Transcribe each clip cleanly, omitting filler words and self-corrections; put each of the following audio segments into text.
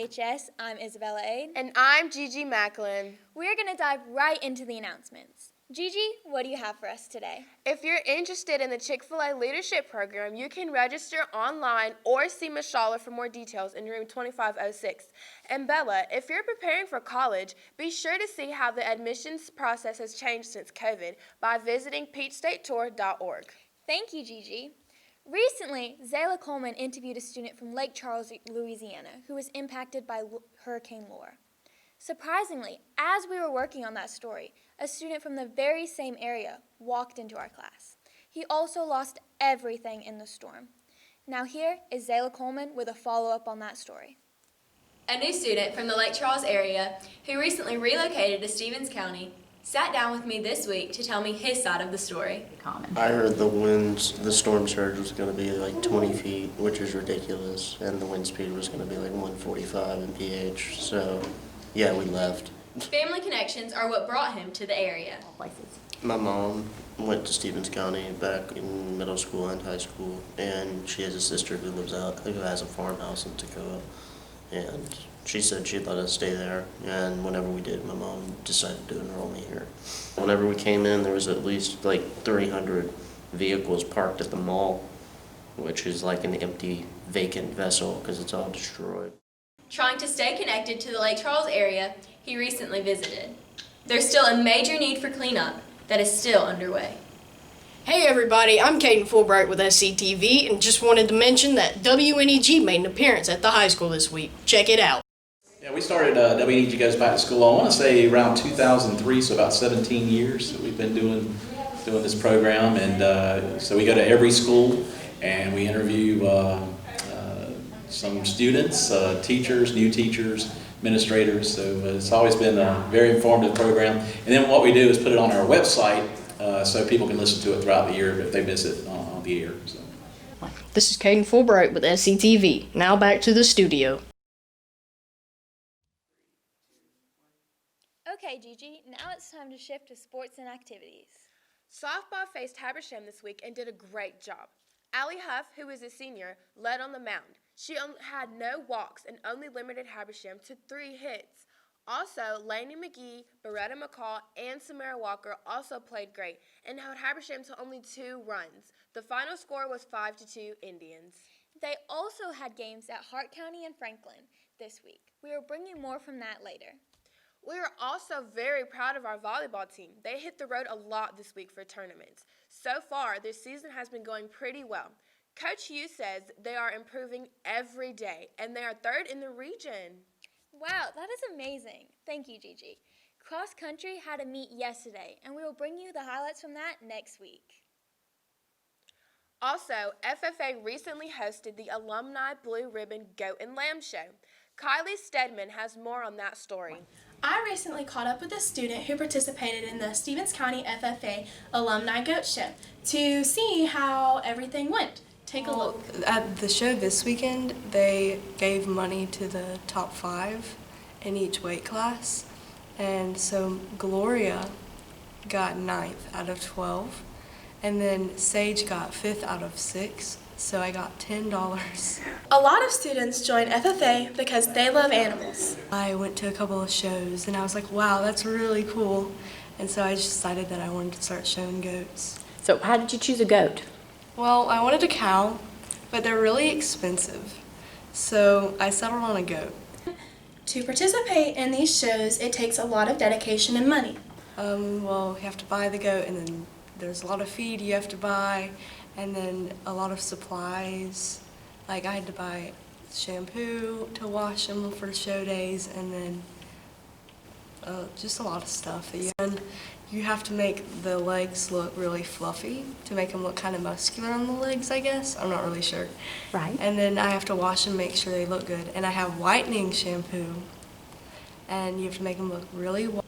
IHS. I'm Isabella Aid. And I'm Gigi Macklin. We're going to dive right into the announcements. Gigi, what do you have for us today? If you're interested in the Chick-fil-A Leadership Program, you can register online or see Ms. Schaller for more details in room 2506. And Bella, if you're preparing for college, be sure to see how the admissions process has changed since COVID by visiting peachstatetour.org. Thank you, Gigi. Recently, Zayla Coleman interviewed a student from Lake Charles, Louisiana, who was impacted by Hurricane Laura. Surprisingly, as we were working on that story, a student from the very same area walked into our class. He also lost everything in the storm. Now here is Zayla Coleman with a follow-up on that story. A new student from the Lake Charles area who recently relocated to Stevens County sat down with me this week to tell me his side of the story. I heard the storm surge was going to be like 20 feet, which is ridiculous, and the wind speed was going to be like 145 mph, so yeah, we left. Family connections are what brought him to the area. My mom went to Stevens County back in middle school and high school, and she has a sister who has a farmhouse in Toccoa, and she said she'd let us stay there, and whenever we did, my mom decided to enroll me here. Whenever we came in, there was at least like 300 vehicles parked at the mall, which is like an empty, vacant vessel because it's all destroyed. Trying to stay connected to the Lake Charles area he recently visited. There's still a major need for cleanup that is still underway. Hey everybody, I'm Caden Fulbright with SCTV and just wanted to mention that WNEG made an appearance at the high school this week. Check it out. Yeah, we started WNEG Goes Back to School, I want to say around 2003, so about 17 years that we've been doing this program. And so we go to every school and we interview some students, teachers, new teachers, administrators. So it's always been a very informative program. And then what we do is put it on our website so people can listen to it throughout the year if they miss it on the air. So. This is Caden Fulbright with SCTV. Now back to the studio. Okay, Gigi, now it's time to shift to sports and activities. Softball faced Habersham this week and did a great job. Allie Huff, who is a senior, led on the mound. She had no walks and only limited Habersham to 3 hits. Also, Lainey McGee, Beretta McCall, and Samara Walker also played great and held Habersham to only 2 runs. The final score was 5-2 Indians. They also had games at Hart County and Franklin this week. We will bring you more from that later. We are also very proud of our volleyball team. They hit the road a lot this week for tournaments. So far, their season has been going pretty well. Coach Hughes says they are improving every day, and they are 3rd in the region. Wow, that is amazing. Thank you, Gigi. Cross country had a meet yesterday, and we will bring you the highlights from that next week. Also, FFA recently hosted the Alumni Blue Ribbon Goat and Lamb Show. Kylie Stedman has more on that story. I recently caught up with a student who participated in the Stevens County FFA Alumni Goat Show to see how everything went. Take a look. At the show this weekend, they gave money to the top 5 in each weight class. And so Gloria got 9th out of 12. And then Sage got 5th out of 6. So I got $10. A lot of students join FFA because they love animals. I went to a couple of shows and I was like, wow, that's really cool. And so I just decided that I wanted to start showing goats. So how did you choose a goat? Well, I wanted a cow, but they're really expensive. So I settled on a goat. To participate in these shows, it takes a lot of dedication and money. Well, you have to buy the goat, and then there's a lot of feed you have to buy, and then a lot of supplies. Like I had to buy shampoo to wash them for show days, and then just a lot of stuff. And you have to make the legs look really fluffy to make them look kind of muscular on the legs, I guess. I'm not really sure. Right. And then I have to wash them, make sure they look good. And I have whitening shampoo, and you have to make them look really white.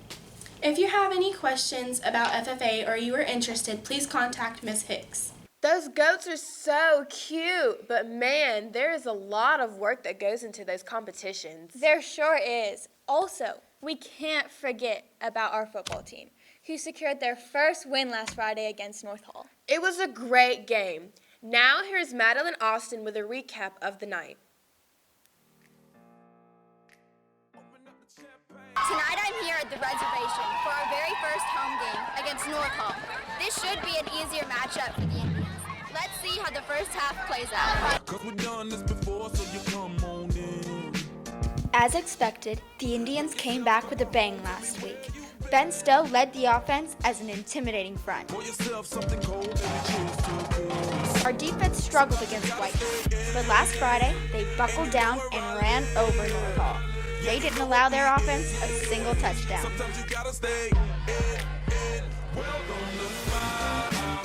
If you have any questions about FFA or you are interested, please contact Ms. Hicks. Those goats are so cute, but man, there is a lot of work that goes into those competitions. There sure is. Also, we can't forget about our football team, who secured their first win last Friday against North Hall. It was a great game. Now here's Madeline Austin with a recap of the night. Tonight I'm here at the reservation for our very first home game against North Hall. This should be an easier matchup for the Indians. Let's see how the first half plays out. 'Cause we've done this before, so you come on in. As expected, the Indians came back with a bang last week. Ben Stowe led the offense as an intimidating front. Pour yourself something cold and cheers to good. Our defense struggled against White, but last Friday they buckled down and ran over North Hall. They didn't allow their offense a single touchdown. Sometimes you gotta stay.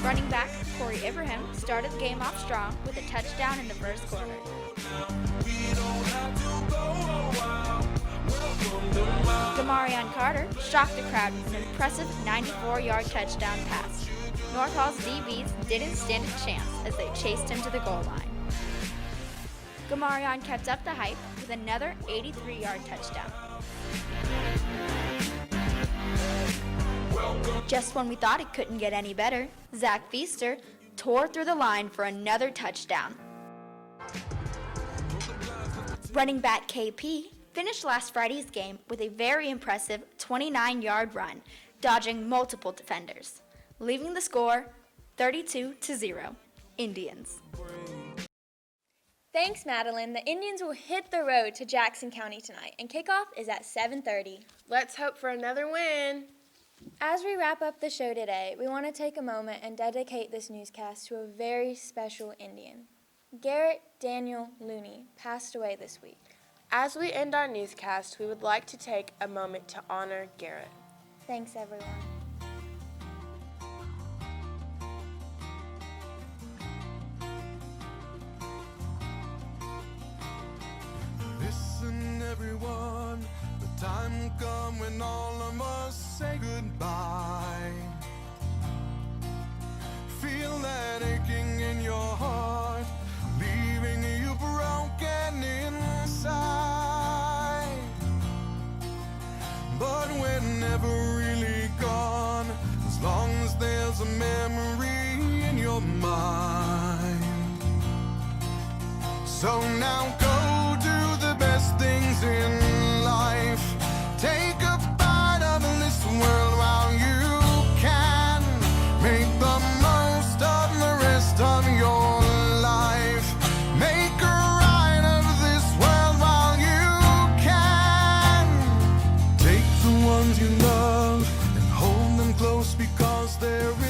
Running back Corey Ibrahim started the game off strong with a touchdown in the first quarter. Damarion Carter shocked the crowd with an impressive 94-yard touchdown pass. North Hall's DBs didn't stand a chance as they chased him to the goal line. Gamarion kept up the hype with another 83-yard touchdown. Just when we thought it couldn't get any better, Zach Feaster tore through the line for another touchdown. Running back KP finished last Friday's game with a very impressive 29-yard run, dodging multiple defenders, leaving the score 32-0, Indians. Thanks, Madeline. The Indians will hit the road to Jackson County tonight, and kickoff is at 7:30. Let's hope for another win. As we wrap up the show today, we want to take a moment and dedicate this newscast to a very special Indian. Garrett Daniel Looney passed away this week. As we end our newscast, we would like to take a moment to honor Garrett. Thanks, everyone. Listen, everyone, the time will come when all of us say goodbye. Feel that aching in your heart, leaving you broken inside. But we're never really gone, as long as there's a memory in your mind. So now go do the best things in life. Take a bite of this world while you can. Make the most of the rest of your life. Make a ride of this world while you can. Take the ones you love and hold them close, because there is